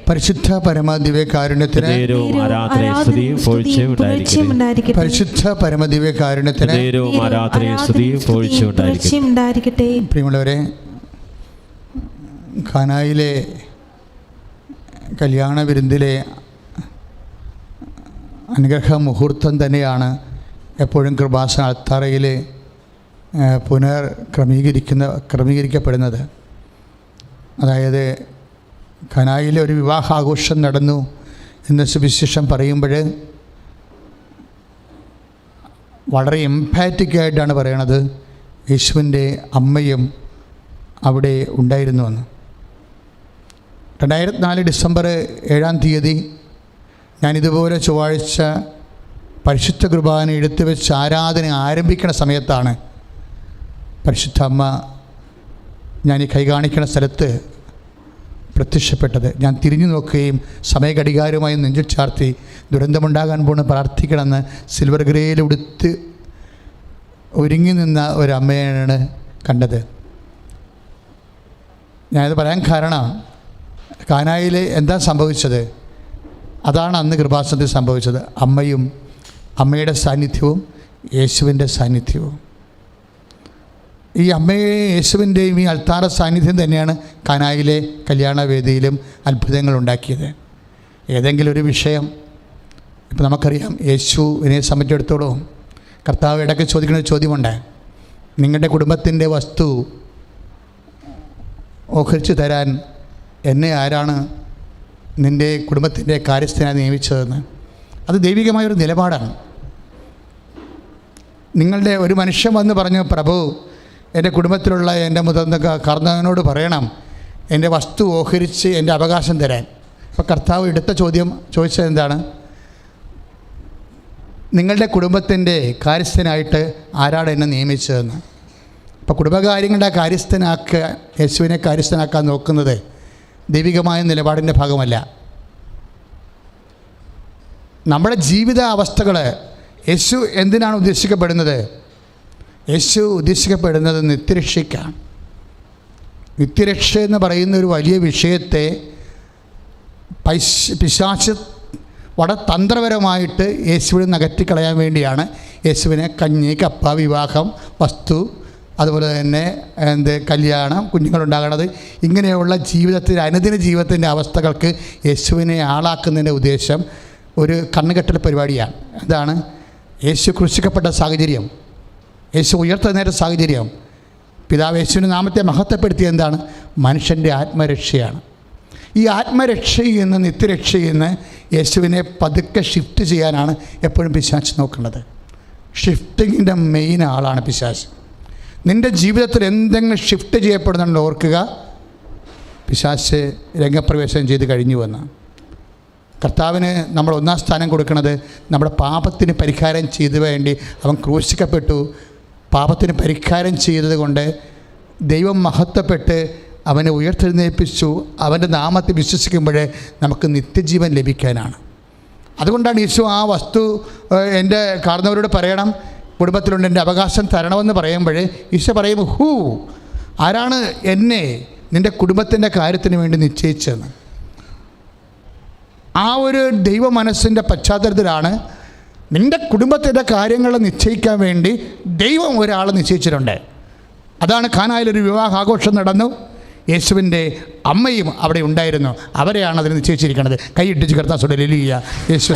പരിശുദ്ധ പരമദിവ്യകാരുണ്യത്തിന് പരിശുദ്ധ പരമദിവ്യകാരുണ്യത്തിന് പ്രിയമുള്ളവരെ, ഖാനായിലെ കല്യാണ വിരുന്നിലെ അനുഗ്രഹ മുഹൂർത്തം തന്നെയാണ് എപ്പോഴും കൃപാസന അൾത്താരയിൽ ക്രമീകരിക്കപ്പെടുന്നത്. അതായത് ഖനായിലെ ഒരു വിവാഹാഘോഷം നടന്നു എന്ന് സുവിശേഷം പറയുമ്പോൾ വളരെ എംപാറ്റിക്കായിട്ടാണ് പറയണത്. യേശുവിൻ്റെ അമ്മയും അവിടെ ഉണ്ടായിരുന്നുവെന്ന്. 2004 ഡിസംബർ 7-ാം തീയതി ഞാനിതുപോലെ ചൊവ്വാഴ്ച പരിശുദ്ധ കുർബാന എടുത്തു വെച്ച് ആരാധന ആരംഭിക്കുന്ന സമയത്താണ് പരിശുദ്ധ അമ്മ ഞാൻ ഈ കൈ കാണിക്കുന്ന സ്ഥലത്ത് പ്രത്യക്ഷപ്പെട്ടത്. ഞാൻ തിരിഞ്ഞു നോക്കുകയും സമയഘടികാരമായി നെഞ്ചിൽ ചാർത്തി ദുരന്തമുണ്ടാകാൻ പോണ് പ്രാർത്ഥിക്കണമെന്ന് സിൽവർ ഗ്രേയിൽ ഉടുത്ത് ഒരുങ്ങി നിന്ന ഒരമ്മയാണ് കണ്ടത്. ഞാനത് പറയാൻ കാരണം, കാനായിൽ എന്താ സംഭവിച്ചത്? അതാണ് അന്ന് കൃപാസനത്തിൽ സംഭവിച്ചത്. അമ്മയുടെ സാന്നിധ്യവും യേശുവിൻ്റെ സാന്നിധ്യവും. ഈ അമ്മയെ യേശുവിൻ്റെയും ഈ അൾത്താര സാന്നിധ്യം തന്നെയാണ് കാനായിലെ കല്യാണവേദിയിലും അത്ഭുതങ്ങൾ ഉണ്ടാക്കിയത്. ഏതെങ്കിലും ഒരു വിഷയം, ഇപ്പം നമുക്കറിയാം, യേശുവിനെ സംബന്ധിച്ചിടത്തോളം കർത്താവ് ഇടയ്ക്ക് ചോദിക്കുന്ന ഒരു ചോദ്യമുണ്ട്. നിങ്ങളുടെ കുടുംബത്തിൻ്റെ വസ്തു ഓഹരിച്ചു തരാൻ എന്നെ ആരാണ് നിൻ്റെ കുടുംബത്തിൻ്റെ കാര്യസ്ഥനായി നിയമിച്ചതെന്ന്. അത് ദൈവികമായൊരു നിലപാടാണ്. നിങ്ങളുടെ ഒരു മനുഷ്യൻ വന്ന് പറഞ്ഞു, പ്രഭു, എൻ്റെ കുടുംബത്തിലുള്ള എൻ്റെ മുതിർന്ന കർത്താവിനോട് പറയണം എൻ്റെ വസ്തു ഓഹരിച്ച് എൻ്റെ അവകാശം തരാൻ. അപ്പോൾ കർത്താവ് എടുത്ത ചോദിച്ചത് എന്താണ്? നിങ്ങളുടെ കുടുംബത്തിൻ്റെ കാര്യസ്ഥനായിട്ട് ആരാണ് എന്നെ നിയമിച്ചതെന്ന്. അപ്പോൾ കുടുംബകാര്യങ്ങളുടെ യേശുവിനെ കാര്യസ്ഥനാക്കാൻ നോക്കുന്നത് ദൈവികമായ നിലപാടിൻ്റെ ഭാഗമല്ല. നമ്മുടെ ജീവിത അവസ്ഥകൾ യേശു എന്തിനാണ് ഉദ്ദേശിക്കപ്പെടുന്നത്? യേശു ഉദ്ദേശിക്കപ്പെടുന്നത് നിത്യരക്ഷയ്ക്കാണ്. നിത്യരക്ഷ എന്ന് പറയുന്ന ഒരു വലിയ വിഷയത്തെ പിശാച് വളരെ തന്ത്രപരമായിട്ട് യേശുവിനെ നകറ്റിക്കളയാൻ വേണ്ടിയാണ് യേശുവിനെ കഞ്ഞി, കപ്പ, വിവാഹം, വസ്തു, അതുപോലെ തന്നെ കല്യാണം, കുഞ്ഞുങ്ങളുണ്ടാകണത്, ഇങ്ങനെയുള്ള അനുദിന ജീവിതത്തിൻ്റെ അവസ്ഥകൾക്ക് യേശുവിനെ ആളാക്കുന്നതിൻ്റെ ഉദ്ദേശം ഒരു കണ്ണുകെട്ടൽ പരിപാടിയാണ്. അതാണ് യേശു ക്രൂശിക്കപ്പെട്ട സാഹചര്യം, യേശു ഉയർത്തെഴുന്നേറ്റ സാഹചര്യം. പിതാവ് യേശുവിൻ്റെ നാമത്തെ മഹത്വപ്പെടുത്തിയ എന്താണ്? മനുഷ്യൻ്റെ ആത്മരക്ഷയാണ്. ഈ ആത്മരക്ഷയിൽ നിന്ന് നിത്യരക്ഷയിൽ നിന്ന് യേശുവിനെ പതുക്കെ ഷിഫ്റ്റ് ചെയ്യാനാണ് എപ്പോഴും പിശാച് നോക്കുന്നത്. ഷിഫ്റ്റിങ്ങിൻ്റെ മെയിൻ ആളാണ് പിശാച്. നിൻ്റെ ജീവിതത്തിൽ എന്തെങ്കിലും ഷിഫ്റ്റ് ചെയ്യപ്പെടുന്നുണ്ടോ ഓർക്കുക, പിശാച് രംഗപ്രവേശനം ചെയ്ത് കഴിഞ്ഞുവെന്ന്. കർത്താവിന് നമ്മൾ 1-ാം സ്ഥാനം കൊടുക്കുന്നത് നമ്മുടെ പാപത്തിന് പരിഹാരം ചെയ്തു വേണ്ടി അവൻ ക്രൂശിക്കപ്പെട്ടു. പാപത്തിന് പരിഹാരം ചെയ്തത് കൊണ്ട് ദൈവം മഹത്വപ്പെട്ട് അവനെ ഉയർത്തെഴുന്നേൽപ്പിച്ചു. അവൻ്റെ നാമത്തിൽ വിശ്വസിക്കുമ്പോൾ നമുക്ക് നിത്യജീവൻ ലഭിക്കാനാണ്. അതുകൊണ്ടാണ് യേശു ആ വസ്തു എൻ്റെ കാരണവരോട് പറയണം, കുടുംബത്തിലുണ്ട്, എൻ്റെ അവകാശം തരണമെന്ന് പറയുമ്പോൾ ഈശോ പറയും, ആരാണ് എന്നെ നിൻ്റെ കുടുംബത്തിൻ്റെ കാര്യത്തിന് വേണ്ടി നിശ്ചയിച്ചതെന്ന്. ആ ഒരു ദൈവ മനസ്സിൻ്റെ പശ്ചാത്തലത്തിലാണ് നിൻ്റെ കുടുംബത്തിൻ്റെ കാര്യങ്ങൾ നിശ്ചയിക്കാൻ വേണ്ടി ദൈവം ഒരാളെ നിശ്ചയിച്ചിട്ടുണ്ട്. അതാണ് ഖാനായിലൊരു വിവാഹാഘോഷം നടന്നു. യേശുവിൻ്റെ അമ്മയും അവിടെ ഉണ്ടായിരുന്നു. അവരെയാണ് അതിന് നിശ്ചയിച്ചിരിക്കുന്നത്. കൈയിട്ടിച്ച് കർത്താൻ ഹല്ലേലൂയ, യേശു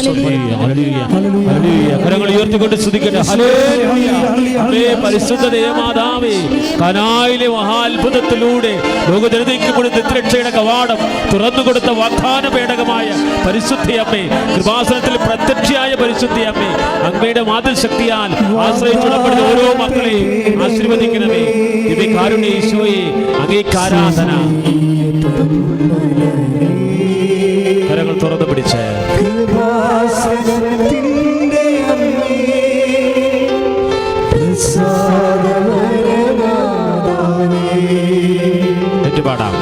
കരങ്ങൾ ഉയർത്തിക്കൊണ്ട് സ്തുതിക്കട്ടെ. ഹല്ലേലൂയ, പരിശുദ്ധ ദേവമാതാവേ, ഖനായിലെ മഹാത്ഭുതത്തിലൂടെ ലോകജനതയ്ക്ക് കൂടി നിത്യരക്ഷയുടെ കവാടം തുറന്നുകൊടുത്ത വാഗ്ദാന പേടകമായ പരിശുദ്ധയമ്മേ, കൃപാസനത്തിൽ പ്രത്യക്ഷയായ പരിശുദ്ധയമ്മേ, അങ്ങയുടെ മാതൃ ശക്തിയാൽ ആശ്രയിച്ചുടപ്പെടുന്ന ഓരോ മക്കളെയും ആശീർവദിക്കണമേ. ദിവ്യകാരുണ്യ ഈശോയെ, അങ്ങേക്ക് ആരാധന. കരങ്ങൾ തുറന്നു പിടിച്ച് പാടാം.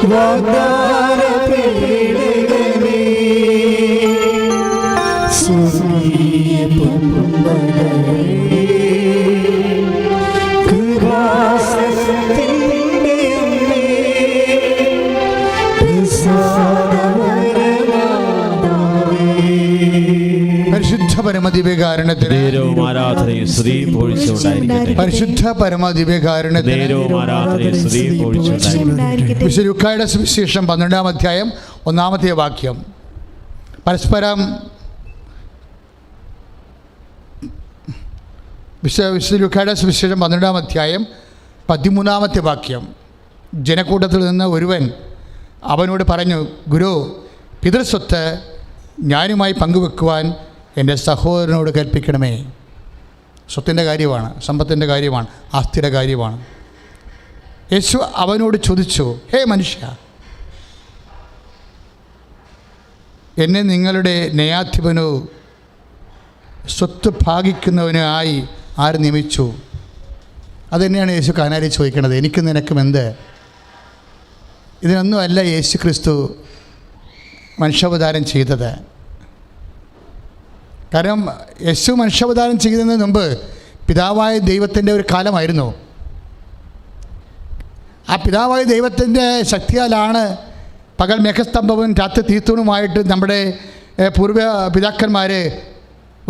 Sada പരമദിവ്യകാരുണ്യത്തിന് നേരവും ആരാധനയും സ്തുതിയും പുകഴ്ചയും ഉണ്ടായിരിക്കട്ടെ. പരിശുദ്ധ പരമദിവ്യകാരുണ്യത്തിന് നേരവും ആരാധനയും സ്തുതിയും പുകഴ്ചയും ഉണ്ടായിരിക്കട്ടെ. വിശുദ്ധ ലൂക്കായുടെ സുവിശേഷം 12-ാം അധ്യായം 1-ാമത്തെ വാക്യം. പരസ്പരം വിശുദ്ധ ലൂക്കായുടെ സുവിശേഷം 12-ാം അധ്യായം 13-ാമത്തെ വാക്യം. ജനക്കൂട്ടത്തിൽ നിന്ന് ഒരുവൻ അവനോട് പറഞ്ഞു, ഗുരു, പിതൃസ്വത്ത് ഞാനുമായി പങ്കുവെക്കുവാൻ എൻ്റെ സഹോദരനോട് കൽപ്പിക്കണമേ. സ്വത്തിൻ്റെ കാര്യമാണ്, സമ്പത്തിൻ്റെ കാര്യമാണ്, ആസ്തിയുടെ കാര്യമാണ്. യേശു അവനോട് ചോദിച്ചു, ഹേ മനുഷ്യ, എന്നെ നിങ്ങളുടെ ന്യായാധിപനോ സ്വത്ത് ഭാഗിക്കുന്നവനോ ആയി ആര് നിയമിച്ചു? അതുതന്നെയാണ് യേശു കാനാരി ചോദിക്കുന്നത്, എനിക്ക് നിനക്കും എന്ത്? ഇതിനൊന്നുമല്ല യേശു ക്രിസ്തു മനുഷ്യാവതാരം ചെയ്തത്. കാരണം യേശു മനുഷ്യാവതാരം ചെയ്യുന്നതിന് മുമ്പ് പിതാവായ ദൈവത്തിൻ്റെ ഒരു കാലമായിരുന്നു. ആ പിതാവായ ദൈവത്തിൻ്റെ ശക്തിയാലാണ് പകൽ മേഘസ്തംഭവും രാത്രി തീർത്തൂണുമായിട്ട് നമ്മുടെ പൂർവ്വ പിതാക്കന്മാർ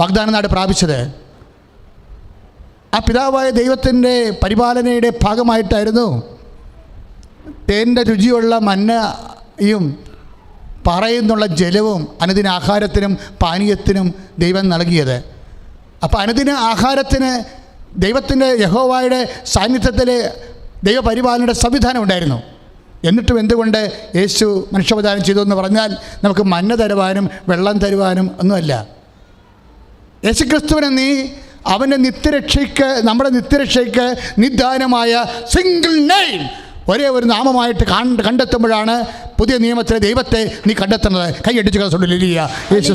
വാഗ്ദാന നാട് പ്രാപിച്ചത്. ആ പിതാവായ ദൈവത്തിൻ്റെ പരിപാലനയുടെ ഭാഗമായിട്ടായിരുന്നു തേൻ്റെ രുചിയുള്ള മന്നയും പാറയിൽ നിന്നുള്ള ജലവും അനുദിന ആഹാരത്തിനും പാനീയത്തിനും ദൈവം നൽകിയത്. അപ്പോൾ അനുദിന ആഹാരത്തിന് ദൈവത്തിൻ്റെ യഹോവയുടെ സാന്നിധ്യത്തിൽ ദൈവപരിപാലനയുടെ സംവിധാനം ഉണ്ടായിരുന്നു. എന്നിട്ടും എന്തുകൊണ്ട് യേശു മനുഷ്യാവതാരം ചെയ്തു എന്ന് പറഞ്ഞാൽ നമുക്ക് മന്ന തരുവാനും വെള്ളം തരുവാനും ഒന്നുമല്ല. യേശു ക്രിസ്തുവിനെ നീ അവൻ്റെ നിത്യരക്ഷയ്ക്ക്, നമ്മുടെ നിത്യരക്ഷയ്ക്ക് നിദാനമായ സിംഗിൾ നെയിം, ഒരേ ഒരു നാമമായിട്ട് കണ്ടെത്തുമ്പോഴാണ് പുതിയ നിയമത്തിലെ ദൈവത്തെ നീ കണ്ടെത്തുന്നത്. കൈയടിച്ച് യേശു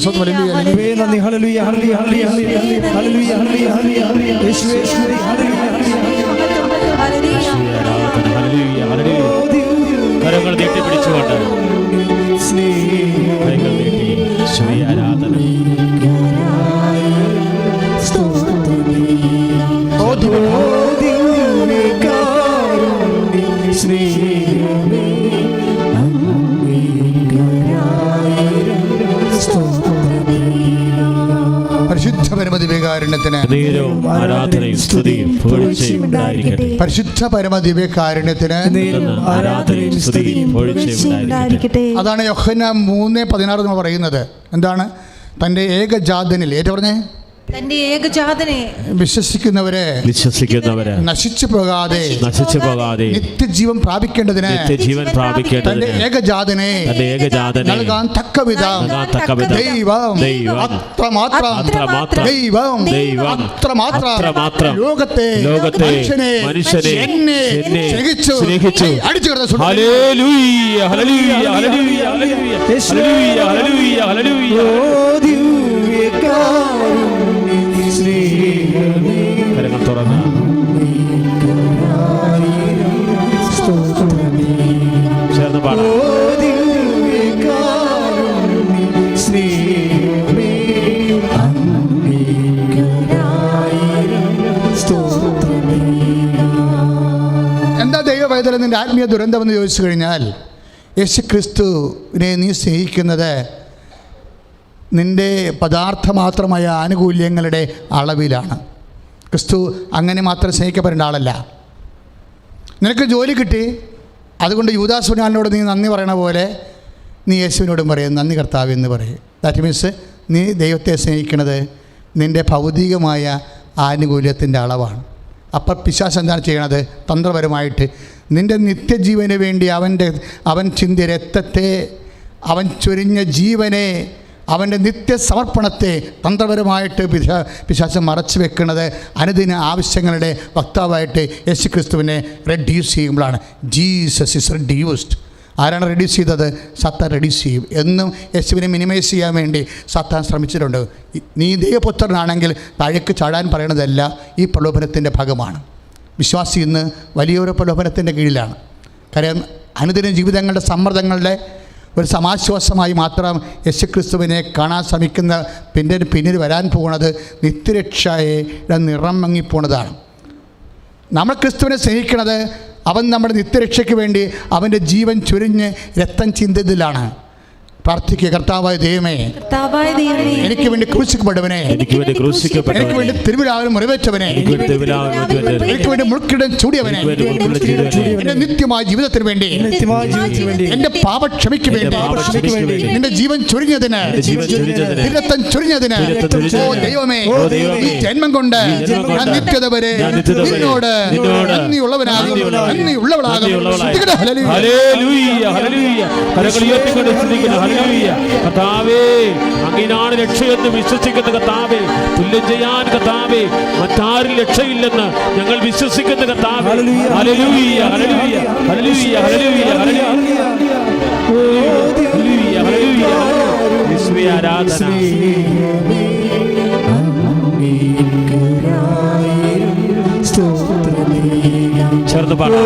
കരങ്ങൾ നീട്ടി പിടിച്ചുകൊണ്ട് കൈകൾ നീട്ടി ഈശോയെ ആരാധന. പരിശുദ്ധ പരമദിവ്യകാരുണ്യത്തിന് ആരാധനയും സ്തുതിയും പുകഴ്ചയും ഉണ്ടായിരിക്കട്ടെ. പരിശുദ്ധ പരമദിവ്യകാരുണ്യത്തിന് ആരാധനയും സ്തുതിയും പുകഴ്ചയും ഉണ്ടായിരിക്കട്ടെ. അതാണ് യോഹന്നാൻ 3:16 എന്ന് പറയുന്നത്. എന്താണ്? തൻ്റെ ഏകജാതനിൽ, ഏറ്റു പറഞ്ഞേ, തന്റെ ഏകജാതനെ വിശ്വസിക്കുന്നവരെ നശിച്ചു പോകാതെ നിത്യജീവൻ പ്രാപിക്കേണ്ടതിന് തന്റെ ഏകജാതനെ നൽകാൻ തക്കവിധം ദൈവം അത്രമാത്രം ലോകത്തെ മനുഷ്യനെ എന്നെ സ്നേഹിച്ചു. അടിച്ചു കിടന്നു. ഹല്ലേലൂയ ഹല്ലേലൂയ ഹല്ലേലൂയ ഹല്ലേലൂയ ഹല്ലേലൂയ ഹല്ലേലൂയ. കരങ്ങൾ തുറന്ന് ചേർന്ന് പാടാം. എന്താ ദൈവവേദന നിന്റെ ആത്മീയ ദുരന്തമെന്ന് ചോദിച്ചു കഴിഞ്ഞാൽ, യേശു ക്രിസ്തുവിനെ നീ സ്നേഹിക്കുന്നത് നിൻ്റെ പദാർത്ഥമാത്രമായ ആനുകൂല്യങ്ങളുടെ അളവിലാണ്. ക്രിസ്തു അങ്ങനെ മാത്രം സ്നേഹിക്കപ്പെടേണ്ട ആളല്ല. നിനക്ക് ജോലി കിട്ടി, അതുകൊണ്ട് യൂദാസുനാലിനോട് നീ നന്ദി പറയണ പോലെ നീ യേശുവിനോടും പറയും നന്ദി കർത്താവ് എന്ന് പറയും. ദാറ്റ് മീൻസ് നീ ദൈവത്തെ സ്നേഹിക്കുന്നത് നിൻ്റെ ഭൗതികമായ ആനുകൂല്യത്തിൻ്റെ അളവാണ്. അപ്പം പിശാച് എന്താണ് ചെയ്യണത്? തന്ത്രപരമായിട്ട് നിൻ്റെ നിത്യജീവന് വേണ്ടി അവൻ ചിന്തിയ രക്തത്തെ, അവൻ ചൊരിഞ്ഞ ജീവനെ, അവൻ്റെ നിത്യസമർപ്പണത്തെ തന്ത്രപരമായിട്ട് പിശാച് മറച്ചു വെക്കുന്നത് അനുദിന ആവശ്യങ്ങളുടെ വക്താവായിട്ട് യേശു ക്രിസ്തുവിനെ റെഡ്യൂസ് ചെയ്യുമ്പോഴാണ്. Jesus is reduced. ആരാണ് റെഡ്യൂസ് ചെയ്തത്? സാത്താൻ റെഡ്യൂസ് ചെയ്യും. എന്നും യേശുവിനെ മിനിമൈസ് ചെയ്യാൻ വേണ്ടി സാത്താൻ ശ്രമിച്ചിട്ടുണ്ട്. നീ ദൈവപുത്രനാണെങ്കിൽ താഴേക്ക് ചാടാൻ പറയണതല്ല, ഈ പ്രലോഭനത്തിൻ്റെ ഭാഗമാണ്. വിശ്വാസി ഇന്ന് വലിയൊരു പ്രലോഭനത്തിൻ്റെ കീഴിലാണ്. കാര്യം അനുദിന ജീവിതങ്ങളുടെ സമ്മർദ്ദങ്ങളുടെ ഒരു സമാശ്വാസമായി മാത്രം യേശുക്രിസ്തുവിനെ കാണാൻ ശ്രമിക്കുന്ന പിന്നീട് വരാൻ പോകുന്നത് നിത്യരക്ഷയുടെ നിറം മങ്ങിപ്പോണതാണ്. നമ്മൾ ക്രിസ്തുവിനെ സ്നേഹിക്കുന്നത് അവൻ നമ്മുടെ നിത്യരക്ഷയ്ക്ക് വേണ്ടി അവൻ്റെ ജീവൻ ചുരിഞ്ഞ് രക്തം ചിന്തതിലാണ്. പ്രാർത്ഥിക്കുക. കർത്താവായ ദൈവമേ, കർത്താവായ ദൈവമേ, എനിക്ക് വേണ്ടി ക്രൂശിക്കപ്പെട്ടവനെ, എനിക്ക് വേണ്ടി എനിക്ക് ക്രൂശിക്കപ്പെട്ടവനെ, വേണ്ടി തിരുവിലാവിലും മുറിവേറ്റവനെ, എനിക്ക് വേണ്ടി തിരുവിലാവിലും മുറിവേറ്റവനെ, എനിക്ക് വേണ്ടി മുൾക്കിടം ചൂടിയവനെ, എന്റെ നിത്യമായ ജീവിതത്തിന് വേണ്ടി, എന്റെ പാപക്ഷമയ്ക്ക് വേണ്ടി, നിന്റെ ജീവൻ ചൊരിഞ്ഞതിന്, രക്തം ചൊരിഞ്ഞതിന്, ഓ ദൈവമേ, ഈ ജന്മം കൊണ്ട് ഞാൻ നിത്യത വരെ നിന്നോട് നന്ദിയുള്ളവനാകും, നന്ദിയുള്ളവളാകും. ഹല്ലേലൂയ, ഹല്ലേലൂയ. കരങ്ങൾ ഉയർത്തിക്കൊണ്ട് സ്തുതിക്കുന്നു. ഹല്ലേലൂയ. കർത്താവേ, അങ്ങയിലാണ് രക്ഷയെന്ന് വിശ്വസിക്കുന്ന കർത്താവേ, തുല്യം ചെയ്യാൻ കർത്താവേ മറ്റാരും രക്ഷയില്ലെന്ന് ഞങ്ങൾ വിശ്വസിക്കുന്ന കർത്താവേ. ഹല്ലേലൂയ, ഹല്ലേലൂയ, ഹല്ലേലൂയ, ഹല്ലേലൂയ, ഹല്ലേലൂയ, ഹല്ലേലൂയ. യേശുവേ ആരാധന. ചേർന്ന് പാടാം.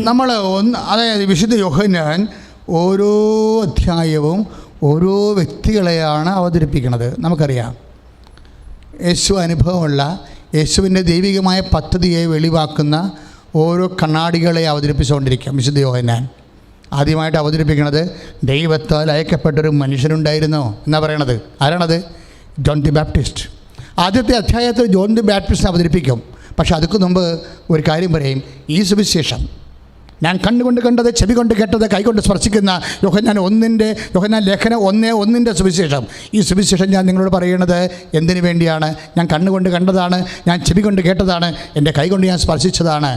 നമ്മൾ അതായത് വിശുദ്ധ യോഹന്നാൻ ഓരോ അധ്യായവും ഓരോ വ്യക്തികളെയാണ് അവതരിപ്പിക്കുന്നത്. നമുക്കറിയാം, യേശു അനുഭവമുള്ള യേശുവിൻ്റെ ദൈവികമായ പദ്ധതിയെ വെളിവാക്കുന്ന ഓരോ കണ്ണാടികളെ അവതരിപ്പിച്ചുകൊണ്ടിരിക്കാം വിശുദ്ധ യോഹന്നാൻ. ആദ്യമായിട്ട് അവതരിപ്പിക്കുന്നത് ദൈവത്താൽ അയക്കപ്പെട്ടൊരു മനുഷ്യനുണ്ടായിരുന്നോ എന്നാണ് പറയണത്. ആരാണത്? John the Baptist. ആദ്യത്തെ അധ്യായത്തിൽ ജോൺ ദി ബാപ്റ്റിസ്റ്റ് അവതരിപ്പിക്കും. പക്ഷെ അതിക്ക് മുമ്പ് ഒരു കാര്യം പറയും. ഈ സുവിശേഷം ഞാൻ കണ്ണുകൊണ്ട് കണ്ടത്, ചെവി കൊണ്ട് കേട്ടത്, കൈകൊണ്ട് സ്പർശിക്കുന്ന യോഹന്നാൻ ലേഖനം 1:1 സുവിശേഷം. ഈ സുവിശേഷം ഞാൻ നിങ്ങളോട് പറയണത് എന്തിനു വേണ്ടിയാണ്? ഞാൻ കണ്ണുകൊണ്ട് കണ്ടതാണ്, ഞാൻ ചെവി കൊണ്ട് കേട്ടതാണ്, എൻ്റെ കൈകൊണ്ട് ഞാൻ സ്പർശിച്ചതാണ്.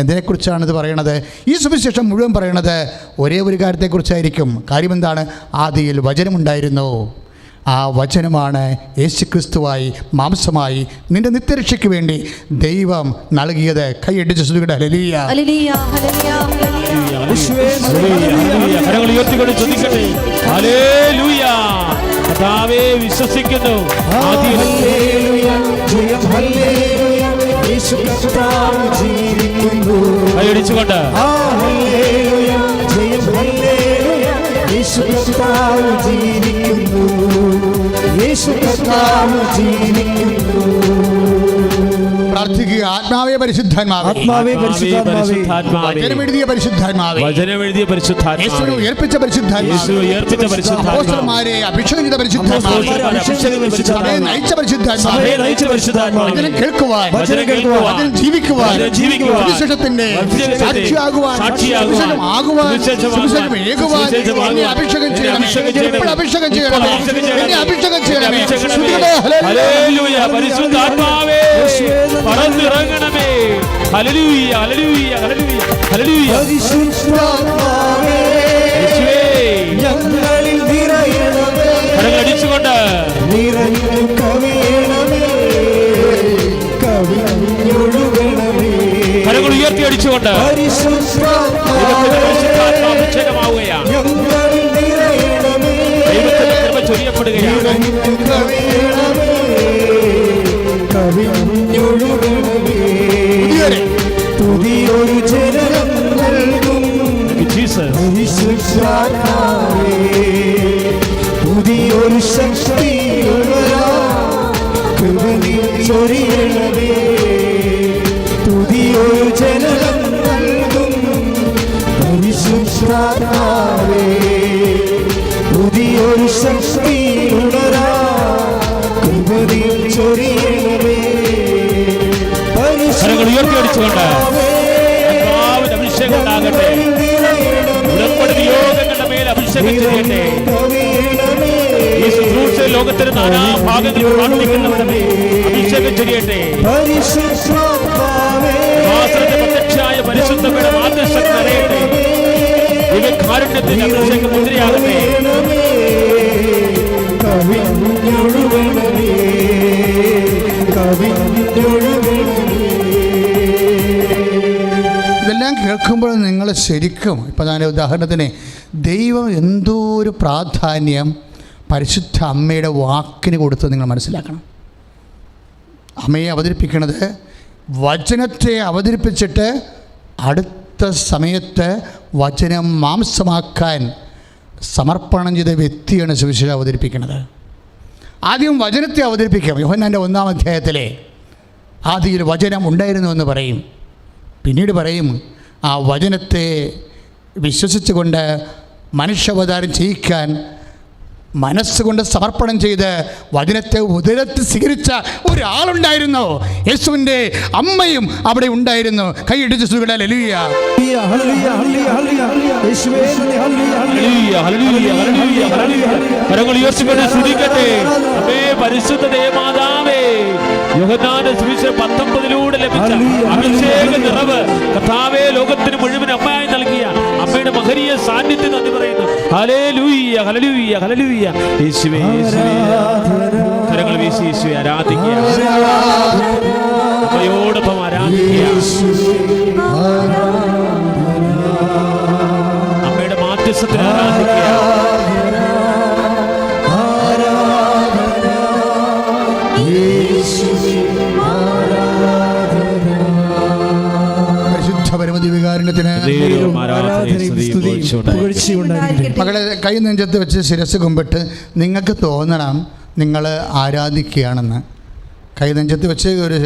എന്തിനെക്കുറിച്ചാണ് ഇത് പറയണത്? ഈ സുവിശേഷം മുഴുവൻ പറയണത് ഒരേ ഒരു കാര്യത്തെക്കുറിച്ചായിരിക്കും. കാര്യമെന്താണ്? ആദിയിൽ വചനമുണ്ടായിരുന്നു, ആ വചനമാണ് യേശുക്രിസ്തുവായി മാംസമായി നിന്റെ നിത്യരക്ഷയ്ക്ക് വേണ്ടി ദൈവം നൽകിയത്. കൈയടിച്ച് സ്തുതിക്കട്ടെ. ഹല്ലേലൂയ, ഹല്ലേലൂയ, ഹല്ലേലൂയ, ഹല്ലേലൂയ. കരങ്ങൾ ഉയർത്തിക്കൊണ്ട് സ്തുതിക്കട്ടെ. ഹല്ലേലൂയ. കർത്താവേ, വിശ്വസിക്കുന്നു. കൈയടിച്ചുകൊണ്ട് യേശു കർത്താവ് ജീവിക്കുന്നു, യേശു കർത്താവ് ജീവിക്കുന്നു. പ്രാർത്ഥിക്കുക. ആത്മാവേ പരിശുദ്ധാത്മാവേ, ആത്മാവേ പരിശുദ്ധാത്മാവേ, വചനമെഴുതിയ പരിശുദ്ധാത്മാവേ, വചനമെഴുതിയ പരിശുദ്ധാത്മാവേ, യേശുവിനെ ഉയർപ്പിച്ച പരിശുദ്ധാത്മാവേ, അപ്പോസ്തലന്മാരെ അഭിഷേകം ചെയ്ത പരിശുദ്ധാത്മാവേ, സഭയെ നയിച്ച പരിശുദ്ധാത്മാവേ, വചനം കേൾക്കുവാൻ, വചനം ജീവിക്കുവാൻ, സുവിശേഷത്തിന്റെ സാക്ഷിയാകുവാൻ, സുവിശേഷം ആകുവാൻ, സുവിശേഷം ഏകുവാൻ എന്നെ അഭിഷേകം ചെയ്യണമേ. ഇപ്പോൾ അഭിഷേകം ചെയ്യണമേ, എന്നെ അഭിഷേകം ചെയ്യണമേ. ഹല്ലേലൂയ. പരിശുദ്ധാത്മാവേ, പറന്നിറങ്ങണമേ. ഹല്ലേലൂയ, ഹല്ലേലൂയ, ഹല്ലേലൂയ, ഹല്ലേലൂയ. പരിശുദ്ധാത്മാവേ, ഞങ്ങളിൽ നിറയണമേ. കരങ്ങളടിച്ചുകൊണ്ട് നിറഞ്ഞു കവിയണമേ, കവിഞ്ഞൊഴുകണമേ. കരങ്ങൾ ഉയർത്തി അടിച്ചുകൊണ്ട് അഭിഷേകമാവുകയാണ്. ഞങ്ങളിൽ നിറയണമേ, ദൈവത്തിന്റെ കൃപ ചൊരിയപ്പെടുകയാണ്. കവിഞ്ഞൊഴുകണമേ. പുതിയൊരു ജനനം നൽകും പരിശുദ്ധാത്മാവേ, പുതിയൊരു ശക്തി ചൊരിയണമേ. പുതിയൊരു ജനനം നൽകും പരിശുദ്ധാത്മാവേ, പുതിയൊരു ശക്തി ചൊരിയണമേ. ഉയർത്തിയടിച്ചുകൊണ്ട് അഭിഷേകം ഉണ്ടാകട്ടെ. ഉടമ്പടി യോഗങ്ങളുടെ മേൽ അഭിഷേകം ചെയ്യട്ടെ. ഈ ശുശ്രൂഷ ലോകത്തിന്റെ നാനാ ഭാഗങ്ങളിൽ പ്രാർത്ഥിക്കുന്നവരുടെ മേൽ അഭിഷേകം ചെയ്യട്ടെ. പ്രത്യക്ഷമായ പരിശുദ്ധയുടെ മാതൃശക്തി നിറയട്ടെ. ദിവ്യകാരുണ്യത്തിന്റെ അഭിഷേകം മുദ്രയാകട്ടെ. ഇതെല്ലാം കേൾക്കുമ്പോൾ നിങ്ങൾ ശരിക്കും ഇപ്പം ഞാൻ ഉദാഹരണത്തിന് ദൈവം എന്തോ ഒരു പ്രാധാന്യം പരിശുദ്ധ അമ്മയുടെ വാക്കിന് കൊടുത്ത് നിങ്ങൾ മനസ്സിലാക്കണം. അമ്മയെ അവതരിപ്പിക്കുന്നത് വചനത്തെ അവതരിപ്പിച്ചിട്ട് അടുത്ത സമയത്ത് വചനം മാംസമാക്കാൻ സമർപ്പണം ചെയ്ത വ്യക്തിയാണ് സുവിശേഷം അവതരിപ്പിക്കുന്നത്. ആദ്യം വചനത്തെ അവതരിപ്പിക്കാം. യോഹന്നാൻ്റെ 1-ാം അധ്യായത്തിലെ ആദിയിൽ വചനം ഉണ്ടായിരുന്നു എന്ന് പറയും. പിന്നീട് പറയും ആ വചനത്തെ വിശ്വസിച്ചുകൊണ്ട് മനുഷ്യാവതാരം ചെയ്യിക്കാൻ മനസ്സുകൊണ്ട് സമർപ്പണം ചെയ്ത് വചനത്തെ ഉദരത്തിൽ സ്വീകരിച്ച ഒരാളുണ്ടായിരുന്നു. യേശുവിൻ്റെ അമ്മയും അവിടെ ഉണ്ടായിരുന്നു. കൈയിടിച്ച് സുഖിടാൻ ഹല്ലേലൂയ. പരിശുദ്ധ ദേവമാതാവേ, യോഹന്നാന്റെ സുവിശേഷം 19 ലഭിച്ച അഭിഷേക നിറവ് കർത്താവേ ലോകത്തിന് മുഴുവൻ അമ്മയായി നൽകിയ അമ്മയുടെ മഹനീയ സാന്നിധ്യം നന്ദി പറയുന്നു. ഹല്ലേലൂയ, ഹല്ലേലൂയ, ഹല്ലേലൂയ. യേശുവേ, യേശുവേ, കരങ്ങൾ വീശി യേശുവേ ആരാധിക്കുക, അമ്മയോടൊപ്പം ആരാധിക്കുക, അമ്മയുടെ മാധ്യസ്ഥത്തിൽ ആരാധിക്കുക. മകളെ കൈ നെഞ്ചത്ത് വെച്ച് ശിരസ് കുമ്പിട്ട് നിങ്ങൾക്ക് തോന്നണം നിങ്ങൾ ആരാധിക്കുകയാണെന്ന്. കൈ നെഞ്ചത്ത് വെച്ച് ഒരു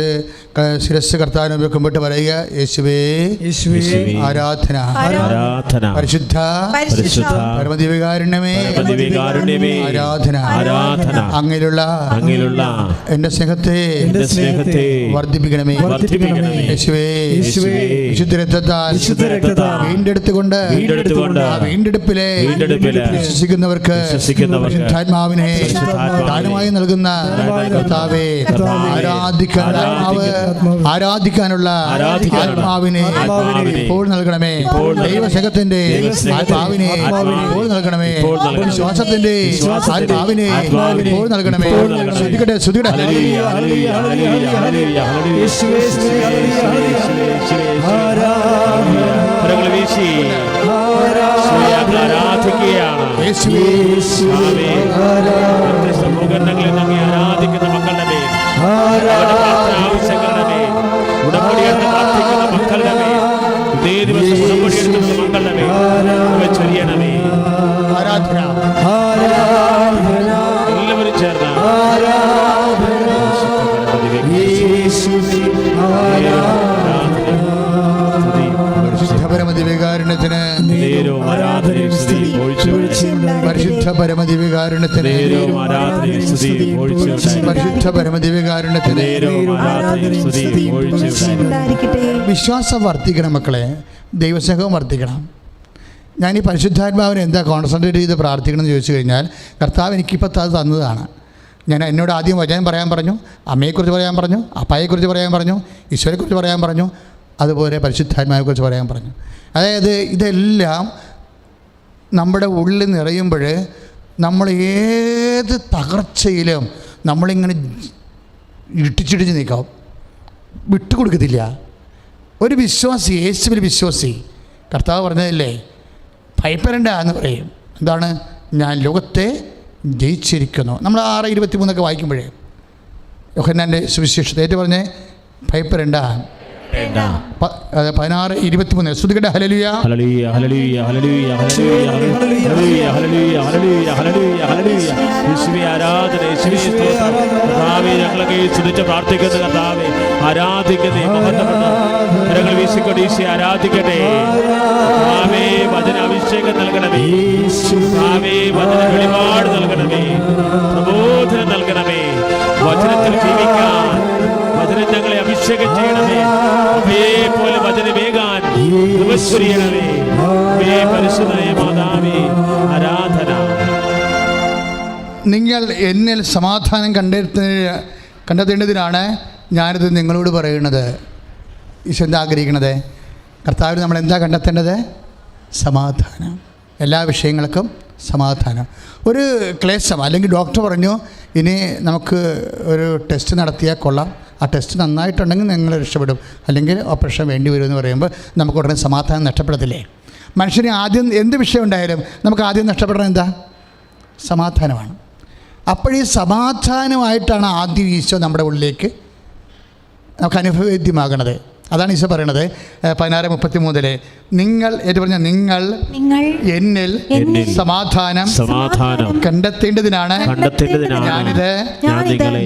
ശിരസ് കർത്താവിനെ വെക്കുമ്പോട്ട് പറയുക, യേശുവേ ആരാധന, പരിശുദ്ധ പരമദിവ്യകാരുണ്യമേ ആരാധന. അങ്ങിലുള്ള എന്റെ സ്നേഹത്തെ വർദ്ധിപ്പിക്കണമേ. യേശുവേ വിശുദ്ധ രക്തത്താൽ വീണ്ടെടുത്തുകൊണ്ട് വീണ്ടെടുപ്പിലെ വിശ്വസിക്കുന്നവർക്ക് പരിശുദ്ധാത്മാവിനെ ദാനമായി നൽകുന്ന കർത്താവേ, ആരാധിക്കാനുള്ള ആത്മാവിനെ ഇപ്പോൾ നൽകണമേ. ദൈവശകത്തിന്റെ ആത്മാവിനെ ഇപ്പോൾ നൽകണമേ. വിശ്വാസത്തിന്റെ ആത്മാവിനെ ഇപ്പോൾ നൽകണമേ. ശ്രുതികട്ടെ, ശ്രുതികട്ടെ. ആരാധിക്കുന്ന മക്കളുടെ മേൽ, ആവശ്യങ്ങളുടെ മേൽ, ഉടമ്പടിയെടുത്ത് പ്രാർത്ഥിക്കുന്ന മക്കളുടെ മേൽ, ഇതേ ദിവസം ഉടമ്പടിയെടുക്കുന്ന മക്കളുടെ മേൽ ചൊരിയണമേ. എല്ലാവരും ചേർന്ന് പരമദിവ്യകാരുണ്യത്തിന്, പരിശുദ്ധ പരമദിവ്യകാരുണ്യത്തിന്, പരിശുദ്ധ പരമദിവ്യകാരുണ്യത്തിന്. വിശ്വാസം വർദ്ധിക്കണം മക്കളെ, ദൈവസ്നേഹവും വർദ്ധിക്കണം. ഞാൻ ഈ പരിശുദ്ധാത്മാവിനെ എന്താ കോൺസെൻട്രേറ്റ് ചെയ്ത് പ്രാർത്ഥിക്കണം എന്ന് ചോദിച്ചു കഴിഞ്ഞാൽ, കർത്താവ് എനിക്കിപ്പോൾ അത് തന്നതാണ്. ഞാൻ എന്നോട് ആദ്യം വചനം പറയാൻ പറഞ്ഞു, അമ്മയെക്കുറിച്ച് പറയാൻ പറഞ്ഞു, അപ്പായെക്കുറിച്ച് പറയാൻ പറഞ്ഞു, ഈശോയെക്കുറിച്ച് പറയാൻ പറഞ്ഞു, അതുപോലെ പരിശുദ്ധാത്മാവിനെക്കുറിച്ച് പറയാൻ പറഞ്ഞു. അതായത് ഇതെല്ലാം നമ്മുടെ ഉള്ളിൽ നിറയുമ്പോൾ നമ്മൾ ഏത് തകർച്ചയിലും നമ്മളിങ്ങനെ ഇട്ടിച്ചിടിച്ച് നിൽക്കാം, വിട്ടുകൊടുക്കത്തില്ല. ഒരു വിശ്വാസി, യേശുവിൽ വിശ്വാസി, കർത്താവ് പറഞ്ഞതല്ലേ ഭയപ്പെടേണ്ട എന്ന് പറയും. എന്താണ്? ഞാൻ ലോകത്തെ ജയിച്ചിരിക്കുന്നു. നമ്മൾ 6:23 വായിക്കുമ്പോഴേ യോഹന്നാൻ്റെ സുവിശേഷത്തെ ഏറ്റു പറഞ്ഞേ ഭയപ്പെടേണ്ട. 16:23 ശ്രുതികട്ടെ. ഹല്ലേലൂയ, ഹല്ലേലൂയ, ഹല്ലേലൂയ, ഹല്ലേലൂയ, ഹല്ലേലൂയ, ഹല്ലേലൂയ, ഹല്ലേലൂയ, ഹല്ലേലൂയ, ഹല്ലേലൂയ, ഹല്ലേലൂയ. യേശുവേ ആരാധന, യേശുവേ സ്തോത്രം. കർത്താവേ ഞങ്ങളൊക്കെ സ്തുതിച്ച് പ്രാർത്ഥിക്കുന്ന കർത്താവേ, ആരാധിക്കുന്ന മഹത്വമുള്ള കരങ്ങൾ വീശിക്കൊണ്ട് ഈശോയെ ആരാധിക്കട്ടെ. കർത്താവേ വചന അഭിഷേകം നൽകണമേ, കർത്താവേ വചന വെളിപാട് നൽകണമേ, പ്രബോധനം നൽകണമേ. വചനത്തിൽ ജീവിക്കാൻ വചനം ഞങ്ങളെ അഭിഷേകം ചെയ്യണമേ. പോലെ വചനമേകാൻ ഉപശ്വരിയണമേ. പരിശുദ്ധനായ മാതാവേ ആരാധന. നിങ്ങൾ എന്നിൽ സമാധാനം കണ്ടെത്തേണ്ടതിനാണ് ഞാനിത് നിങ്ങളോട് പറയുന്നത്. ഈശോ എന്താ ആഗ്രഹിക്കണത്? കർത്താവിന് നമ്മൾ എന്താ കണ്ടെത്തേണ്ടത്? സമാധാനം. എല്ലാ വിഷയങ്ങൾക്കും സമാധാനം. ഒരു ക്ലേശം അല്ലെങ്കിൽ ഡോക്ടർ പറഞ്ഞു ഇനി നമുക്ക് ഒരു ടെസ്റ്റ് നടത്തിയാൽ കൊള്ളാം, ആ ടെസ്റ്റ് നന്നായിട്ടുണ്ടെങ്കിൽ നിങ്ങൾ രക്ഷപ്പെടും, അല്ലെങ്കിൽ ഓപ്പറേഷൻ വേണ്ടി വരുമെന്ന് പറയുമ്പോൾ നമുക്ക് ഉടനെ സമാധാനം നഷ്ടപ്പെടത്തില്ലേ? മനുഷ്യന് ആദ്യം എന്ത് വിഷയം ഉണ്ടായാലും നമുക്ക് ആദ്യം നഷ്ടപ്പെടുന്നത് എന്താ? സമാധാനമാണ്. അപ്പോഴീ സമാധാനമായിട്ടാണ് ആദ്യം ഈശോ നമ്മുടെ ഉള്ളിലേക്ക് നമുക്ക് അനുഭവവേദ്യമാകണത്. അതാണ് ഈശോ പറയണത് 16:33 നിങ്ങൾ ഏറ്റു പറഞ്ഞ നിങ്ങൾ എന്നിൽ സമാധാനം കണ്ടെത്തേണ്ടതിനാണ് ഞാനിത്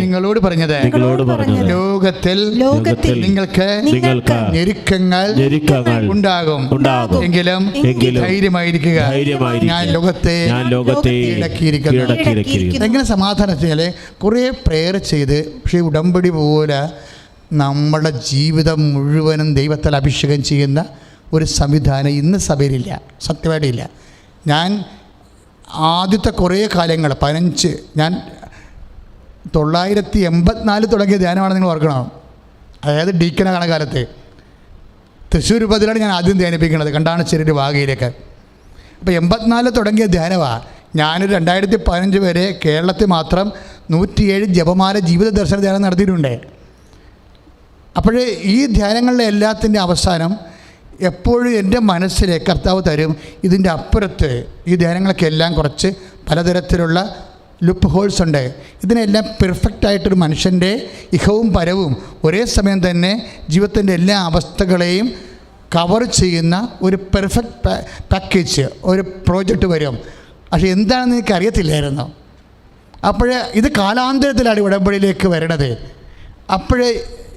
നിങ്ങളോട് പറഞ്ഞത്. ലോകത്തിൽ നിങ്ങൾക്ക് ഞെരുക്കങ്ങൾ ഉണ്ടാകും, എങ്കിലും ധൈര്യമായിരിക്കുക, ഞാൻ ലോകത്തെ കീഴടക്കിയിരിക്കുന്നു. എങ്ങനെ സമാധാനം വെച്ചാൽ കുറേ പ്രെയർ ചെയ്ത്, പക്ഷേ ഉടമ്പടി പോലെ നമ്മുടെ ജീവിതം മുഴുവനും ദൈവത്താൽ അഭിഷേകം ചെയ്യുന്ന ഒരു സംവിധാനം ഇന്ന് സഭയിലില്ല, സത്യമായിട്ടില്ല. ഞാൻ ആദ്യത്തെ കുറേ കാലങ്ങൾ 15 ഞാൻ 984 തുടങ്ങിയ ധ്യാനമാണ് നിങ്ങൾ ഓർക്കണം. അതായത് ഡീക്കനാണ് കാലത്ത് തൃശ്ശൂർ രൂപത്തിലാണ് ഞാൻ ആദ്യം ധ്യാനിപ്പിക്കുന്നത്, കണ്ടാണശ്ശേരി വാഗയിലേക്ക്. അപ്പോൾ 84 തുടങ്ങിയ ധ്യാനമാണ്. ഞാനൊരു 2015 വരെ കേരളത്തിൽ മാത്രം 107 ജപമാല ജീവിത ദർശന ധ്യാനം നടത്തിയിട്ടുണ്ട്. അപ്പോഴേ ഈ ധ്യാനങ്ങളിലെ എല്ലാത്തിൻ്റെ അവസാനം എപ്പോഴും എൻ്റെ മനസ്സിൽ കർത്താവ് തരും, ഇതിൻ്റെ അപ്പുറത്ത് ഈ ധ്യാനങ്ങൾക്കെല്ലാം കുറച്ച് പലതരത്തിലുള്ള ലുപ്പ് ഹോൾസ് ഉണ്ട്. ഇതിനെല്ലാം പെർഫെക്റ്റായിട്ടൊരു മനുഷ്യൻ്റെ ഇഹവും പരവും ഒരേ സമയം തന്നെ ജീവിതത്തിൻ്റെ എല്ലാ അവസ്ഥകളെയും കവർ ചെയ്യുന്ന ഒരു പെർഫെക്റ്റ് പാക്കേജ്, ഒരു പ്രോജക്റ്റ് വരും. പക്ഷേ എന്താണെന്ന് എനിക്ക് അറിയത്തില്ലായിരുന്നു. അപ്പോഴേ ഇത് കാലാന്തരത്തിലാണ് ഉടമ്പടിയിലേക്ക് വരണത്. അപ്പോഴേ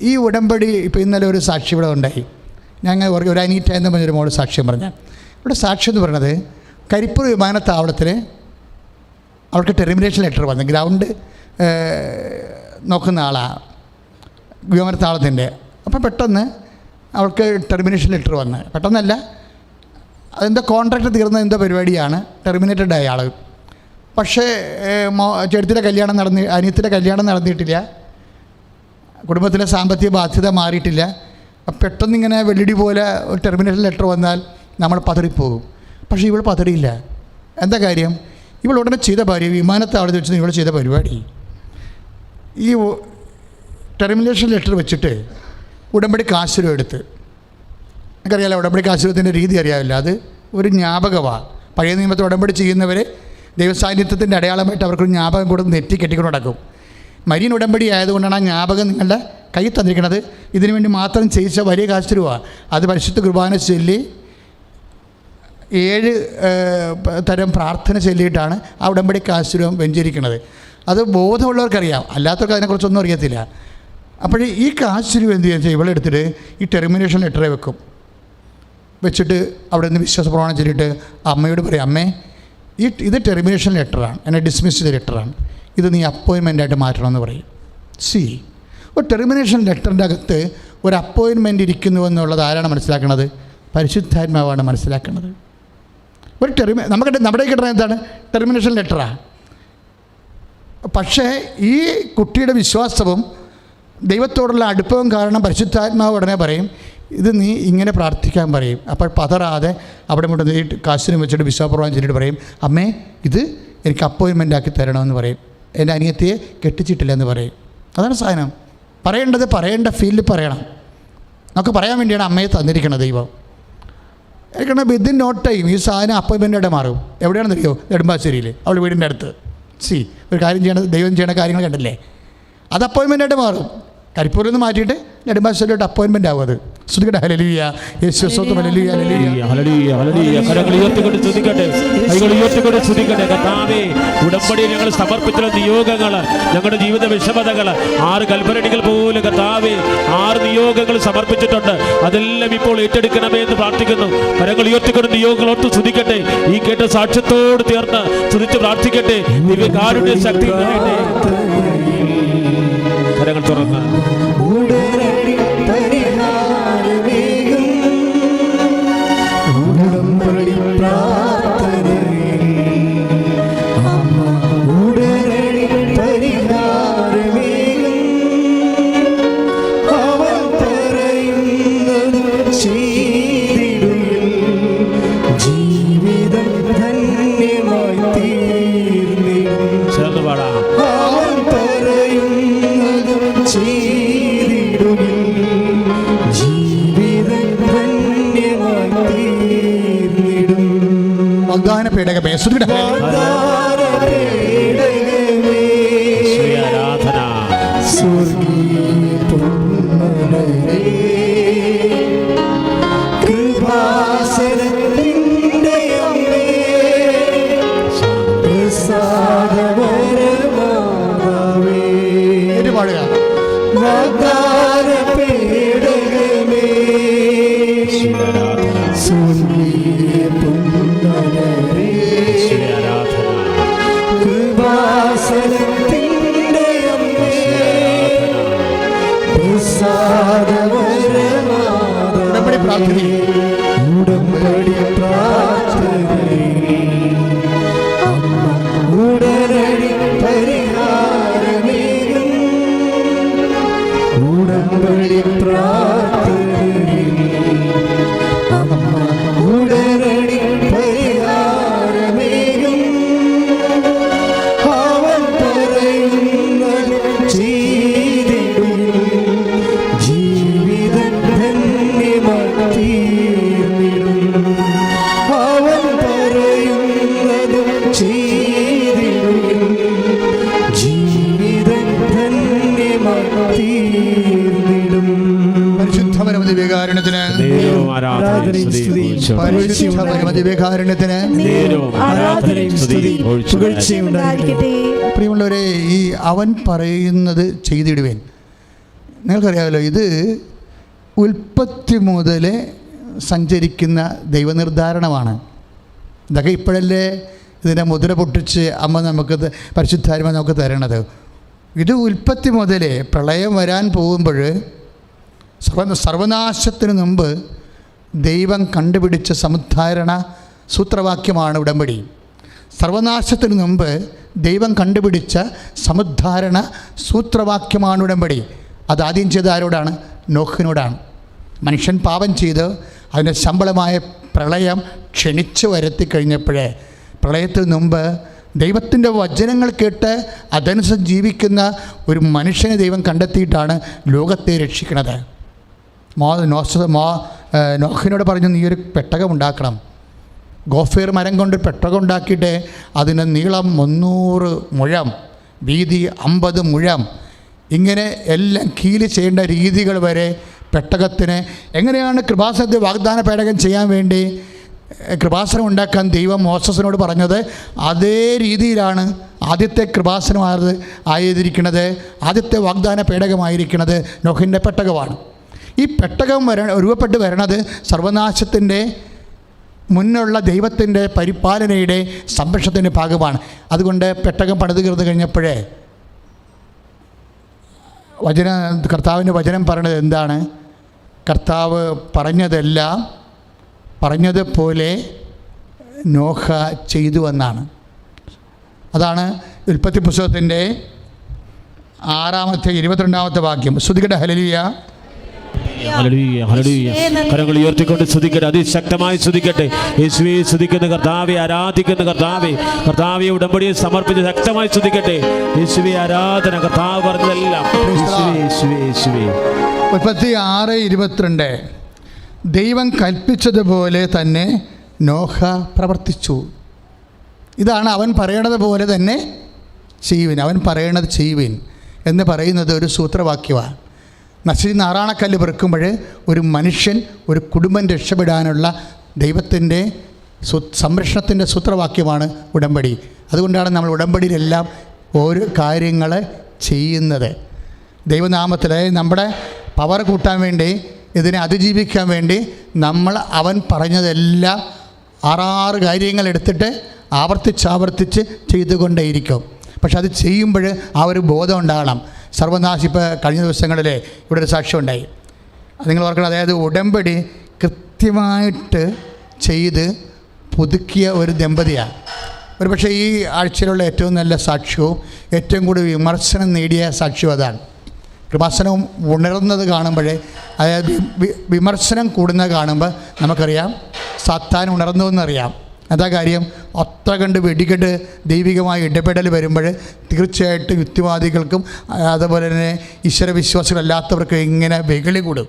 ഈ ഉടമ്പടി ഇപ്പോൾ ഇന്നലെ ഒരു സാക്ഷി ഇവിടെ ഉണ്ടായി. ഞങ്ങൾ ഒരു അനീറ്റ എന്ന് പറഞ്ഞൊരു മോള് സാക്ഷ്യം പറഞ്ഞ ഇവിടെ സാക്ഷ്യം എന്ന് പറയുന്നത് കരിപ്പൂർ വിമാനത്താവളത്തിൽ അവൾക്ക് ടെർമിനേഷൻ ലെറ്റർ വന്നു. ഗ്രൗണ്ട് നോക്കുന്ന ആളാണ് വിമാനത്താവളത്തിൻ്റെ. അപ്പോൾ പെട്ടെന്ന് അവൾക്ക് ടെർമിനേഷൻ ലെറ്റർ വന്ന്, പെട്ടെന്നല്ല, അതെന്തോ കോൺട്രാക്റ്റ് തീർന്ന എന്തോ പരിപാടിയാണ്, ടെർമിനേറ്റഡ് ആയ ആൾ. പക്ഷേ ചേട്ടത്തിൻ്റെ കല്യാണം അനിയത്തിൻ്റെ കല്യാണം നടന്നിട്ടില്ല, കുടുംബത്തിലെ സാമ്പത്തിക ബാധ്യത മാറിയിട്ടില്ല. പെട്ടെന്നിങ്ങനെ വെള്ളിടി പോലെ ഒരു ടെർമിനേഷൻ ലെറ്റർ വന്നാൽ നമ്മൾ പതറിപ്പോകും. പക്ഷേ ഇവൾ പതറിയില്ല. എന്താ കാര്യം? ഇവൾ ഉടനെ ചെയ്ത വിമാനത്താവളത്തിൽ വെച്ച് ഇവൾ ചെയ്ത പരിപാടി ഈ ടെർമിനേഷൻ ലെറ്റർ വെച്ചിട്ട് ഉടമ്പടി കാശുരം എടുത്ത്, എനിക്കറിയാമല്ലോ ഉടമ്പടി കാശുരത്തിൻ്റെ രീതി അറിയാമില്ല, അത് ഒരു ജ്ഞാപകമാണ്. പഴയ നിയമത്തിൽ ഉടമ്പടി ചെയ്യുന്നവർ ദൈവസാന്നിധ്യത്തിൻ്റെ അടയാളമായിട്ട് അവർക്കൊരു ജ്ഞാപകം കൂടെ നെറ്റി കെട്ടിക്കൊണ്ട് നടക്കും. മരീൻ ഉടമ്പടി ആയതുകൊണ്ടാണ് ആ ജ്ഞാപകം നിങ്ങളുടെ കയ്യിൽ തന്നിരിക്കുന്നത്. ഇതിനു വേണ്ടി മാത്രം ചെയ്യിച്ച വലിയ കാശുരൂപമാണ്. അത് പരിശുദ്ധ കുർബാന ചൊല്ലി 7 തരം പ്രാർത്ഥന ചൊല്ലിയിട്ടാണ് ആ ഉടമ്പടി കാശുരൂപം വെഞ്ചരിക്കുന്നത്. അത് ബോധമുള്ളവർക്കറിയാം, അല്ലാത്തവർക്ക് അതിനെക്കുറിച്ചൊന്നും അറിയത്തില്ല. അപ്പോൾ ഈ കാശുരൂപം എന്ത് ചെയ്യാൻ ഇവളെടുത്തിട്ട് ഈ ടെർമിനേഷൻ ലെറ്ററെ വെച്ചിട്ട് അവിടെ നിന്ന് വിശ്വാസ പ്രമാണം ചൊല്ലിയിട്ട് അമ്മയോട് പറയും, അമ്മേ ഇത് ടെർമിനേഷൻ ലെറ്ററാണ്, എന്നെ ഡിസ്മിസ് ചെയ്ത ലെറ്ററാണ്, ഇത് നീ അപ്പോയിൻമെൻ്റായിട്ട് മാറ്റണമെന്ന് പറയും. ഒരു ടെർമിനേഷൻ ലെറ്ററിൻ്റെ അകത്ത് ഒരു അപ്പോയിൻമെൻ്റ് ഇരിക്കുന്നു എന്നുള്ളത് ആരാണ് മനസ്സിലാക്കുന്നത്? പരിശുദ്ധാത്മാവാണ് മനസ്സിലാക്കുന്നത്. ഒരു നമ്മുടെ കിട്ടുന്ന എന്താണ്? ടെർമിനേഷൻ ലെറ്ററാണ്. പക്ഷേ ഈ കുട്ടിയുടെ വിശ്വാസവും ദൈവത്തോടുള്ള അടുപ്പവും കാരണം പരിശുദ്ധാത്മാവ് ഉടനെ പറയും, ഇത് നീ ഇങ്ങനെ പ്രാർത്ഥിക്കാൻ പറയും. അപ്പോൾ പതറാതെ അവിടെ മുതൽ കാശിനും വെച്ചിട്ട് വിശ്വാസപ്രവാഹം ചെല്ലിട്ട് പറയും, അമ്മേ ഇത് എനിക്ക് അപ്പോയിൻമെൻ്റ് ആക്കി തരണമെന്ന് പറയും. എൻ്റെ അനിയത്തിയെ കെട്ടിച്ചിട്ടില്ലെന്ന് പറയും. അതാണ് സാധനം. പറയേണ്ട ഫീൽഡിൽ പറയണം. നമുക്ക് പറയാൻ വേണ്ടിയാണ് അമ്മയെ തന്നിരിക്കുന്നത് ദൈവം. എനിക്കറിയാം വിത്തിൻ നോ ടൈം ഈ സാധനം അപ്പോയിൻമെൻ്റായിട്ട് മാറും. എവിടെയാണെന്നറിയോ? നെടുമ്പാശ്ശേരിയിൽ അവൾ വീടിൻ്റെ അടുത്ത്. ഒരു കാര്യം ചെയ്യണത്, ദൈവം ചെയ്യണ കാര്യങ്ങൾ കണ്ടല്ലേ, അത് അപ്പോയിൻമെൻ്റായിട്ട് മാറും. കരിപ്പൂരിൽ നിന്ന് മാറ്റിയിട്ട് നെടുമ്പാശ്ശേരിയിലോട്ട് അപ്പോയിൻമെൻ്റ് ആവും. അത് ശ്രദ്ധിക്കട്ടെ. ഹല്ലേലൂയ, യേശു സ്തോത്രം, ഹല്ലേലൂയ, ഹല്ലേലൂയ, ഹല്ലേലൂയ, ഹല്ലേലൂയ. കരങ്ങൾ ഉയർത്തിക്കൊണ്ട് സ്തുതിക്കട്ടെ, കൈകൾ ഉയർത്തിക്കൊണ്ട് സ്തുതിക്കട്ടെ. കർത്താവേ, ഉടമ്പടിയിൽ ഞങ്ങൾ സമർപ്പിച്ചുള്ള നിയോഗങ്ങൾ, ഞങ്ങളുടെ ജീവിത വിഷമതകൾ, 6 കൽപ്പനകൾ പോലും കർത്താവേ 6 നിയോഗങ്ങൾ സമർപ്പിച്ചിട്ടുണ്ട്. അതെല്ലാം ഇപ്പോൾ ഏറ്റെടുക്കണമേ എന്ന് പ്രാർത്ഥിക്കുന്നു. കരങ്ങൾ ഉയർത്തിക്കൊണ്ട് നിയോഗങ്ങളോട്ട് സ്തുതിക്കട്ടെ. ഈ കേട്ട സാക്ഷ്യത്തോട് ചേർന്ന് സ്തുതിച്ച് പ്രാർത്ഥിക്കട്ടെ. ദിവ്യകാരുണ്യ ശക്തി കരങ്ങൾ തുറന്ന് പേടകമേ ആരാധന സ്വർഗീയ പുണ്യനരേ, ആരാധന കൃപാസനത്തിൻ്റെ അമ്മേ, പ്രസാദവരമാതാവേ, ഉടമ്പടി പ്രാർത്ഥിക്കും. ഉടമ്പടി പ്രാർത്ഥനയിൽ അമ്മ ഉടനടി പരിഹാരമേകും. ഉടമ്പടി പ്രാർത്ഥനയിൽ അമ്മ ഉടനടി പരിഹാരമേകും. അവൻ പറയുന്നത് ചെയ്തിടും, ജീവിതം ധന്യമായിത്തീർന്നിടും. അവൻ പറയുന്നത് ചെയ്തിടും, ജീവിതം ധന്യമായിത്തീർന്നിടും. പരിശുദ്ധ പരമദിവ്യകാരുണ്യത്തിന്, നേരവും ആരാധനയും സ്തുതിയും പരിശുദ്ധ പരമദിവ്യകാരുണ്യത്തിന്. നേരവും ആരാധനയും സ്തുതിയും പുകഴ്ചയും ഉണ്ടായിരിക്കട്ടെ. പ്രിയമുള്ളവരെ, ഈ അവൻ പറയുന്നത് ചെയ്തിടുവേൻ. നിങ്ങൾക്കറിയാമല്ലോ, ഇത് ഉൽപ്പത്തി മുതൽ സഞ്ചരിക്കുന്ന ദൈവനിർദ്ധാരണമാണ്. ഇതൊക്കെ ഇപ്പോഴല്ലേ ഇതിൻ്റെ മുദ്ര പൊട്ടിച്ച് അമ്മ നമുക്ക് പരിശുദ്ധാത്മ നമുക്ക് തരണത്. ഇത് ഉൽപ്പത്തി മുതൽ പ്രളയം വരാൻ പോകുമ്പോൾ സർവനാശത്തിന് മുമ്പ് ദൈവം കണ്ടുപിടിച്ച സമുദ്ധാരണ സൂത്രവാക്യമാണ് ഉടമ്പടി. സർവനാശത്തിന് മുമ്പ് ദൈവം കണ്ടുപിടിച്ച സമുദ്ധാരണ സൂത്രവാക്യമാണ് ഉടമ്പടി. അതാദ്യം ചെയ്ത ആരോടാണ്? നോഹിനോടാണ്. മനുഷ്യൻ പാപം ചെയ്ത് അതിൻ്റെ ശമ്പളമായ പ്രളയം ക്ഷണിച്ചു വരുത്തി കഴിഞ്ഞപ്പോഴേ, പ്രളയത്തിന് മുമ്പ് ദൈവത്തിൻ്റെ വചനങ്ങൾ കേട്ട് അതനുസരിച്ച് ജീവിക്കുന്ന ഒരു മനുഷ്യനെ ദൈവം കണ്ടെത്തിയിട്ടാണ് ലോകത്തെ രക്ഷിക്കുന്നത്. നോഹിനോട് പറഞ്ഞു, നീ ഒരു പെട്ടകം ഉണ്ടാക്കണം. ഗോഫേർ മരം കൊണ്ട് പെട്ടകം ഉണ്ടാക്കിയിട്ട് അതിന് നീളം 300 മുഴം, വീതി 50 മുഴം, ഇങ്ങനെ എല്ലാം കീല് ചെയ്യേണ്ട രീതികൾ വരെ പെട്ടകത്തിന്. എങ്ങനെയാണ് കൃപാസനത്തെ വാഗ്ദാന പേടകം ചെയ്യാൻ വേണ്ടി കൃപാസനം ഉണ്ടാക്കാൻ ദൈവം മോസസിനോട് പറഞ്ഞത്, അതേ രീതിയിലാണ് ആദ്യത്തെ കൃപാസനം ആയിരിക്കുന്നത്. ആദ്യത്തെ വാഗ്ദാന പേടകമായിരിക്കുന്നത് നോഹിൻ്റെ പെട്ടകമാണ്. ഈ പെട്ടകം രൂപപ്പെട്ട് വരണത് സർവനാശത്തിൻ്റെ മുന്നുള്ള ദൈവത്തിൻ്റെ പരിപാലനയുടെ സംരക്ഷണത്തിൻ്റെ ഭാഗമാണ്. അതുകൊണ്ട് പെട്ടകം പണിത് തീർന്നു കഴിഞ്ഞപ്പോഴേ കർത്താവിൻ്റെ വചനം പറയണത് എന്താണ്? കർത്താവ് പറഞ്ഞതുപോലെ നോഹ ചെയ്തു എന്നാണ്. അതാണ് ഉൽപ്പത്തി പുസ്തകത്തിൻ്റെ 6-22 വാക്യം. ശ്രുതികട ഹല്ലേലൂയ. ഹല്ലേലൂയ, ഹല്ലേലൂയ. കരങ്ങൾ ഉയർത്തിക്കൊണ്ട് സ്തുതിക്കട്ടെ, അതിശക്തമായി സ്തുതിക്കട്ടെ. യേശുവേ സ്തുതിക്കുന്ന കർത്താവെ, ആരാധിക്കുന്ന കർത്താവെ, കർത്താവെ ഉടമ്പടിയെ സമർപ്പിച്ച് ശക്തമായി സ്തുതിക്കട്ടെ. യേശുവേ ആരാധന, കർത്താവ് പറഞ്ഞതെല്ലാം. യേശുവേ 36:22 ദൈവം കൽപ്പിച്ചതുപോലെ തന്നെ നോഹ പ്രവർത്തിച്ചു. ഇതാണ് അവൻ പറയണത് പോലെ തന്നെ ചെയ്യുവിൻ, അവൻ പറയണത് ചെയ്യുവിൻ എന്ന് പറയുന്നത് ഒരു സൂത്രവാക്യമാണ്. നശിച്ച് നാറാണക്കല്ല് പെറുക്കുമ്പോൾ ഒരു മനുഷ്യൻ, ഒരു കുടുംബം രക്ഷപ്പെടാനുള്ള ദൈവത്തിൻ്റെ സംരക്ഷണത്തിൻ്റെ സൂത്രവാക്യമാണ് ഉടമ്പടി. അതുകൊണ്ടാണ് നമ്മൾ ഉടമ്പടിയിലെല്ലാം ഓരോ കാര്യങ്ങൾ ചെയ്യുന്നത്. ദൈവനാമത്തിൽ നമ്മുടെ പവർ കൂട്ടാൻ വേണ്ടി, ഇതിനെ അതിജീവിക്കാൻ വേണ്ടി നമ്മൾ അവൻ പറഞ്ഞതെല്ലാം 6 കാര്യങ്ങൾ എടുത്തിട്ട് ആവർത്തിച്ച് ചെയ്തുകൊണ്ടേയിരിക്കും. പക്ഷെ അത് ചെയ്യുമ്പോൾ ആ ഒരു ബോധം ഉണ്ടാകണം. സർവനാശിപ്പ് കഴിഞ്ഞ ദിവസങ്ങളിൽ ഇവിടെ ഒരു സാക്ഷ്യം ഉണ്ടായി. നിങ്ങൾ ഓർക്കണം, അതായത് ഉടമ്പടി കൃത്യമായിട്ട് ചെയ്ത് പുതുക്കിയ ഒരു ദമ്പതിയാണ്. ഒരു പക്ഷേ ഈ ആഴ്ചയിലുള്ള ഏറ്റവും നല്ല സാക്ഷ്യവും ഏറ്റവും കൂടുതൽ വിമർശനം നേടിയ സാക്ഷ്യവും അതാണ്. കൃപാസനവും ഉണർന്നത് കാണുമ്പോൾ, അതായത് വിമർശനം കൂടുന്നത് കാണുമ്പോൾ നമുക്കറിയാം സാത്താൻ ഉണർന്നു എന്നറിയാം. എന്താ കാര്യം? അത്ര കണ്ട് വെടികെട്ട് ദൈവികമായ ഇടപെടൽ വരുമ്പോൾ തീർച്ചയായിട്ടും യുക്തിവാദികൾക്കും അതുപോലെ തന്നെ ഈശ്വരവിശ്വാസികളല്ലാത്തവർക്കും ഇങ്ങനെ വെകിളി കൂടും.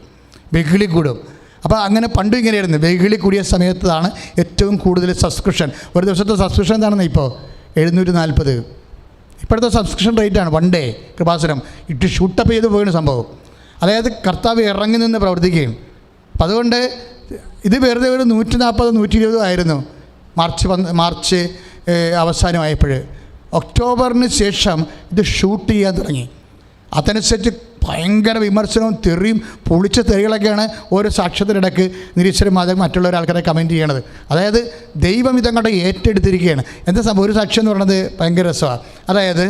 അപ്പോൾ അങ്ങനെ പണ്ടും ഇങ്ങനെയായിരുന്നു. വെകിളി കൂടിയ സമയത്താണ് ഏറ്റവും കൂടുതൽ സബ്സ്ക്രിപ്ഷൻ. ഒരു ദിവസത്തെ സബ്സ്ക്രിപ്ഷൻ എന്താണെന്ന് ഇപ്പോൾ 740. ഇപ്പോഴത്തെ സബ്സ്ക്രിപ്ഷൻ റേറ്റാണ്. 1 ഡേ കൃപാസനം ഇട്ട് ഷൂട്ടപ്പ് ചെയ്ത് പോകുന്ന സംഭവം. അതായത് കർത്താവ് ഇറങ്ങി നിന്ന് പ്രവർത്തിക്കുകയും. അപ്പം അതുകൊണ്ട് ഇത് വെറുതെ ഒരു 140-120 ആയിരുന്നു മാർച്ച് അവസാനമായപ്പോൾ. ഒക്ടോബറിന് ശേഷം ഇത് ഷൂട്ട് ചെയ്യാൻ തുടങ്ങി. അതനുസരിച്ച് ഭയങ്കര വിമർശനവും തെറിയും പൊളിച്ച തെറികളൊക്കെയാണ് ഓരോ സാക്ഷ്യത്തിനിടയ്ക്ക് നിരീശ്വരവാദം മറ്റുള്ള ആൾക്കാരെ കമൻറ്റ് ചെയ്യണത്. അതായത് ദൈവം ഇതങ്ങോട്ട് ഏറ്റെടുത്തിരിക്കുകയാണ്. എന്താ സംഭവം? ഒരു സാക്ഷ്യം എന്ന് പറയുന്നത് ഭയങ്കര രസമാണ്. അതായത്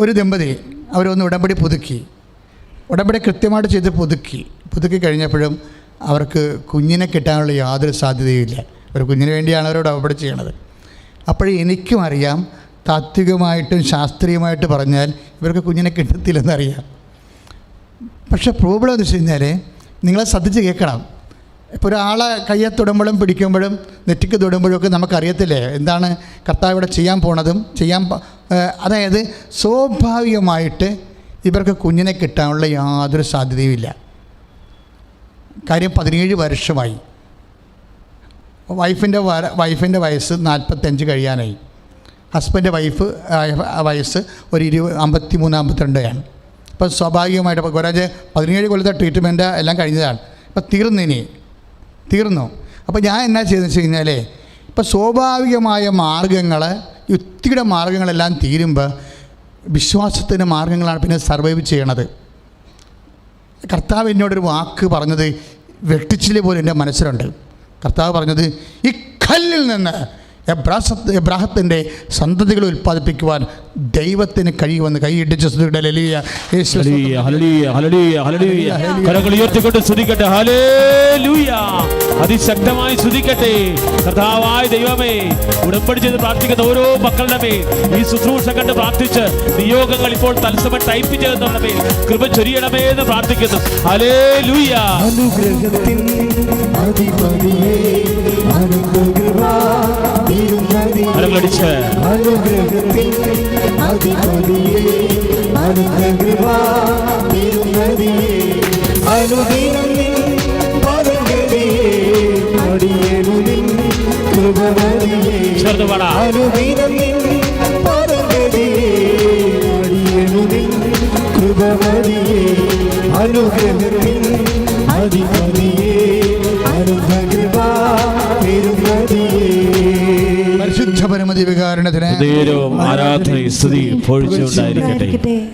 ഒരു ദമ്പതി അവരൊന്ന് ഉടമ്പടി പുതുക്കി, ഉടമ്പടി കൃത്യമായിട്ട് ചെയ്ത് പുതുക്കി കഴിഞ്ഞപ്പോഴും അവർക്ക് കുഞ്ഞിനെ കിട്ടാനുള്ള യാതൊരു സാധ്യതയുമില്ല. ഒരു കുഞ്ഞിന് വേണ്ടിയാണ് അവരോട് ഉടമ്പടി ചെയ്യണത്. അപ്പോഴേ എനിക്കും അറിയാം, താത്വികമായിട്ടും ശാസ്ത്രീയമായിട്ട് പറഞ്ഞാൽ ഇവർക്ക് കുഞ്ഞിനെ കിട്ടത്തില്ലെന്നറിയാം. പക്ഷേ പ്രോബ്ലം എന്ന് വെച്ച് കഴിഞ്ഞാൽ നിങ്ങളെ ശ്രദ്ധിച്ച് കേൾക്കണം. ഇപ്പോൾ ഒരാളെ കയ്യെ തൊടുമ്പോഴും പിടിക്കുമ്പോഴും നെറ്റിക്ക് തൊടുമ്പോഴും ഒക്കെ നമുക്കറിയത്തില്ലേ എന്താണ് കർത്താവ് ഇവിടെ ചെയ്യാൻ പോണതും അതായത് സ്വാഭാവികമായിട്ട് ഇവർക്ക് കുഞ്ഞിനെ കിട്ടാനുള്ള യാതൊരു സാധ്യതയുമില്ല. കാര്യം 17 വർഷമായി. വൈഫിൻ്റെ വയസ്സ് 45 കഴിയാനായി. ഹസ്ബൻഡ് വയസ്സ് ഒരു 53-52 അപ്പോൾ സ്വാഭാവികമായിട്ട് ഇപ്പോൾ കുറേ 17 കൊല്ലത്തെ ട്രീറ്റ്മെൻറ്റ് എല്ലാം കഴിഞ്ഞതാണ്. ഇപ്പോൾ തീർന്നു. അപ്പോൾ ഞാൻ എന്നാ ചെയ്തെന്ന് വെച്ച് കഴിഞ്ഞാൽ ഇപ്പോൾ സ്വാഭാവികമായ മാർഗങ്ങൾ, യുക്തിയുടെ മാർഗങ്ങളെല്ലാം തീരുമ്പോൾ വിശ്വാസത്തിൻ്റെ മാർഗങ്ങളാണ് പിന്നെ സർവൈവ് ചെയ്യണത്. കർത്താവ് എന്നോടൊരു വാക്ക് പറഞ്ഞത് വെട്ടിച്ചില് പോലെ എൻ്റെ മനസ്സിലുണ്ട്. കർത്താവ് പറഞ്ഞത്, ഈ കല്ലിൽ നിന്ന് എബ്രാഹത്തിൻ്റെ സന്തതികൾ ഉൽപ്പാദിപ്പിക്കുവാൻ ദൈവത്തിന് കഴിയുമെന്ന് കൈയിടിച്ച് അതിശക്തമായി സ്തുതിക്കട്ടെ. കർത്താവായ ദൈവമേ, ഉടമ്പടി ചെയ്ത് പ്രാർത്ഥിക്കുന്ന ഓരോ മക്കളുടെ മേൽ ഈ ശുശ്രൂഷ കണ്ട് പ്രാർത്ഥിച്ച് നിയോഗങ്ങൾ ഇപ്പോൾ തത്സമയം ടൈപ്പ് ചെയ്യുന്നവരുടെ മേൽ കൃപ ചൊരിയണമേ എന്ന് പ്രാർത്ഥിക്കുന്നു. ഹല്ലേലൂയ. അനുഗ്രഹത്തിൻ അധിപതിയേ അനുഗ്രഹിച്ച് അനുഗ്രഹത്തിൻ അധിപതിയേ അനുദിനം ചേർന്ന് പാടാ. അനുഗ്രഹത്തിൻ അധിപതിയേ പരിശുദ്ധ പരമദിവ്യകാരുണ്യത്തിന് ആരാധനയും സ്തുതിയും പൊഴിച്ചുകൊണ്ടായിരിക്കട്ടെ.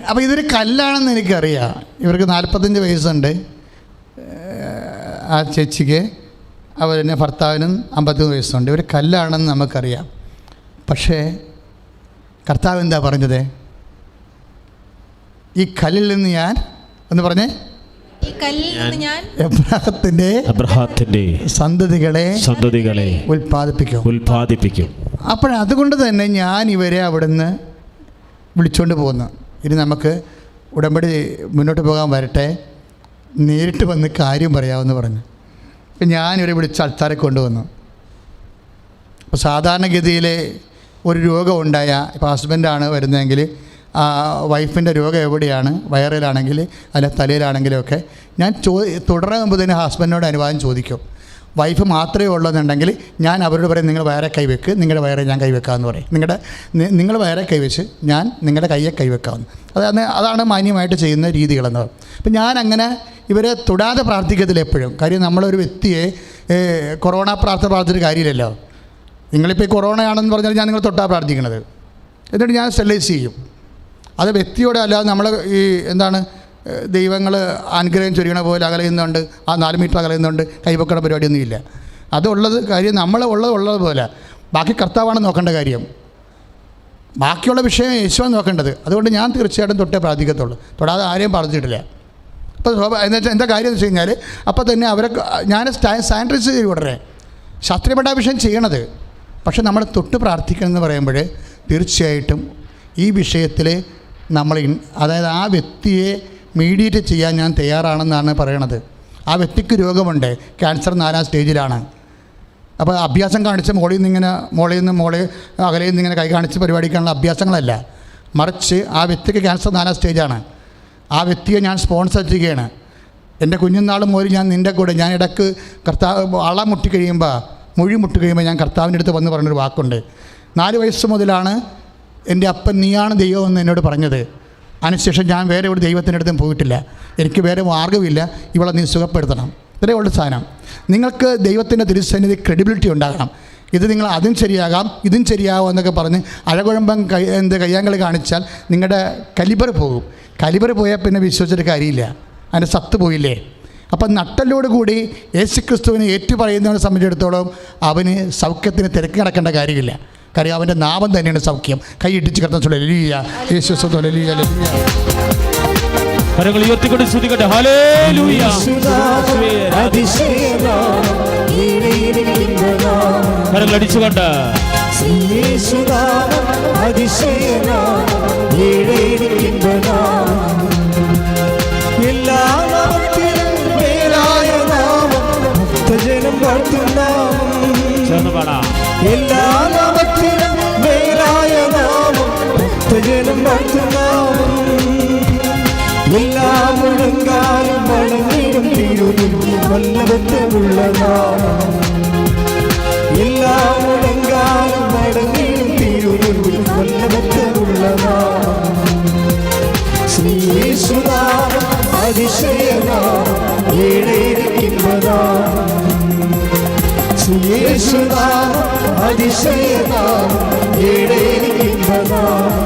അപ്പോൾ ഇതൊരു കല്ലാണെന്ന് എനിക്കറിയാം. ഇവർക്ക് 45 വയസ്സുണ്ട്. ആ ചേച്ചിക്ക് അവരെന്നെ ഭർത്താവിനും 53 വയസ്സുണ്ട്. ഇവർ കല്ലാണെന്ന് നമുക്കറിയാം. പക്ഷേ കർത്താവ് എന്താ പറഞ്ഞത്? ഈ കല്ലിൽ നിന്ന് ഞാൻ എന്ന് പറഞ്ഞേ എബ്രാഹത്തിന്റെ സന്തതികളെ ഉൽപ്പാദിപ്പിക്കും. അപ്പോഴതുകൊണ്ട് തന്നെ ഞാൻ ഇവരെ അവിടുന്ന് വിളിച്ചുകൊണ്ട് പോകുന്നു. ഇനി നമുക്ക് ഉടമ്പടി മുന്നോട്ട് പോകാൻ വരട്ടെ, നേരിട്ട് വന്ന് കാര്യം പറയാമെന്ന് പറഞ്ഞു. അപ്പം ഞാനിവരെ വിളിച്ച് അൾത്താരെ കൊണ്ടുവന്നു. അപ്പോൾ സാധാരണഗതിയിൽ ഒരു രോഗം ഉണ്ടായ, ഇപ്പോൾ ഹസ്ബൻഡാണ് വരുന്നതെങ്കിൽ വൈഫിൻ്റെ രോഗം എവിടെയാണ്, വയറിലാണെങ്കിൽ അല്ല തലയിലാണെങ്കിലുമൊക്കെ ഞാൻ തുടരുമ്പോൾ തന്നെ ഹസ്ബൻഡിനോട് അനുവാദം ചോദിക്കും. വൈഫ് മാത്രമേ ഉള്ളതെന്നുണ്ടെങ്കിൽ ഞാൻ അവരോട് പറയും, നിങ്ങൾ വയറെ കൈവെക്ക്, നിങ്ങളുടെ വയറെ ഞാൻ കൈവെക്കാമെന്ന് പറയും. നിങ്ങൾ വയറെ കൈവച്ച് ഞാൻ നിങ്ങളുടെ കയ്യെ കൈവെക്കാമെന്ന്. അതാണ് മാന്യമായിട്ട് ചെയ്യുന്ന രീതികളെന്ന് പറയും. അപ്പം ഞാൻ അങ്ങനെ ഇവരെ തൊടാതെ പ്രാർത്ഥിക്കത്തില്ല എപ്പോഴും. കാര്യം നമ്മളൊരു വ്യക്തിയെ കൊറോണ പ്രാർത്ഥിച്ചിട്ട് കാര്യമില്ലല്ലോ. നിങ്ങളിപ്പോൾ ഈ കൊറോണയാണെന്ന് പറഞ്ഞാൽ ഞാൻ നിങ്ങൾ തൊട്ടാ പ്രാർത്ഥിക്കണത്. എന്നിട്ട് ഞാൻ സ്റ്റെറിലൈസ് ചെയ്യും. അത് വ്യക്തിയോടെ അല്ലാതെ നമ്മൾ ഈ എന്താണ് ദൈവങ്ങൾ അനുഗ്രഹം ചൊരിയണ പോലെ അകലുന്നുണ്ട്, ആ 4 മീറ്റർ അകലുന്നുണ്ട്, കൈവെക്കണ പരിപാടിയൊന്നുമില്ല. അതുള്ളത് കാര്യം ഉള്ളതുപോലെ ബാക്കി കർത്താവാണ് നോക്കേണ്ട കാര്യം. ബാക്കിയുള്ള വിഷയം യേശുവാണ് നോക്കേണ്ടത്. അതുകൊണ്ട് ഞാൻ തീർച്ചയായിട്ടും തൊട്ടേ പ്രാർത്ഥിക്കത്തുള്ളൂ, തൊടാതെ ആരെയും പ്രാർത്ഥിച്ചിട്ടില്ല. അപ്പോൾ എന്താ കാര്യം എന്ന് വെച്ച് കഴിഞ്ഞാൽ അപ്പോൾ തന്നെ അവരെ ഞാൻ സാനിറ്റൈസ് ചെയ്ത് വിടറേ ശാസ്ത്രീയപ്പെട്ട വിഷയം ചെയ്യണത്. പക്ഷെ നമ്മൾ തൊട്ട് പ്രാർത്ഥിക്കണമെന്ന് പറയുമ്പോൾ തീർച്ചയായിട്ടും ഈ വിഷയത്തിൽ നമ്മൾ അതായത് ആ വ്യക്തിയെ മീഡിയേറ്റ് ചെയ്യാൻ ഞാൻ തയ്യാറാണെന്നാണ് പറയണത്. ആ വ്യക്തിക്ക് രോഗമുണ്ട്, ക്യാൻസർ 4ാം സ്റ്റേജിലാണ്. അപ്പോൾ അഭ്യാസം കാണിച്ച് മോളിൽ നിന്ന് അകലയിൽ നിന്ന് ഇങ്ങനെ കൈ കാണിച്ച് പരിപാടിക്കാനുള്ള അഭ്യാസങ്ങളല്ല, മറിച്ച് ആ വ്യക്തിക്ക് ക്യാൻസർ 4ാം സ്റ്റേജാണ്. ആ വ്യക്തിയെ ഞാൻ സ്പോൺസർ ചെയ്യുകയാണ്. എൻ്റെ കുഞ്ഞുനാളും മുതൽ ഞാൻ നിൻ്റെ കൂടെ, ഞാൻ ഇടയ്ക്ക് കർത്താവ് മൊഴി മുട്ടി കഴിയുമ്പോൾ ഞാൻ കർത്താവിൻ്റെ അടുത്ത് വന്ന് പറഞ്ഞൊരു വാക്കുണ്ട്. 4 വയസ്സ് മുതലാണ് എൻ്റെ അപ്പൻ നീയാണ് ദൈവമെന്ന് എന്നോട് പറഞ്ഞത്. അതിനുശേഷം ഞാൻ വേറെ ഒരു ദൈവത്തിൻ്റെ അടുത്തും പോയിട്ടില്ല. എനിക്ക് വേറെ മാർഗ്ഗമില്ല, ഇവളെ നീ സുഖപ്പെടുത്തണം. ഇത്രയേ ഉള്ളൂ സാധനം. നിങ്ങൾക്ക് ദൈവത്തിൻ്റെ തിരുസന്നിധി ക്രെഡിബിലിറ്റി ഉണ്ടാകണം. ഇത് നിങ്ങൾ അതും ശരിയാകാം ഇതും ശരിയാകും എന്നൊക്കെ പറഞ്ഞ് അഴകുഴമ്പം കയ്യാങ്കളി കാണിച്ചാൽ നിങ്ങളുടെ കലിബർ പോകും. കലിബർ പോയാൽ പിന്നെ വിശ്വസിച്ചിട്ട് കാര്യമില്ല, അതിൻ്റെ സത്ത് പോയില്ലേ. അപ്പം നട്ടലോട് കൂടി യേശുക്രിസ്തുവിനെ ഏറ്റുപറയുന്നവനെ സംബന്ധിച്ചിടത്തോളം അവന് സൗഖ്യത്തിന് തിരക്ക് നടക്കേണ്ട കാര്യമില്ല. കാര്യം അവൻ്റെ നാമം തന്നെയാണ് സൗഖ്യം. കൈ ഇടിച്ച് കിടന്ന ലലിയ യേശു ലലിയ ലലിയ. കരങ്ങൾ ഉയർത്തിക്കൊണ്ട് സ്തുതിക്കട്ടെ. ഹല്ലേലൂയ. കരങ്ങൾ അടിച്ചുകൊണ്ട് എല്ലാ നാമത്തിലും മേലായ നാമം ഭക്തജനം വാഴ്ത്തും നാമം. ചേർന്ന് പാടാം. എല്ലാ നാമത്തിലും മേലായ നാമം ഭക്തജനം വാഴ്ത്തും നാമം. എല്ലാ മുഴങ്കാലും വണങ്ങിടും തിരുവിൽ വല്ലഭത്വമുള്ള നാമം. എല്ലാ മുഴങ്കാലും വണങ്ങിടും തിരുവിൽ വല്ലഭത്വമുള്ള നാമം. ശ്രീയേശുനാമം അതിശയനാമം ഏഴേരിക്കുന്നതാമം. ശ്രീയേശുനാമം അതിശയനാമം ഏഴേരിക്കുന്നതാമം.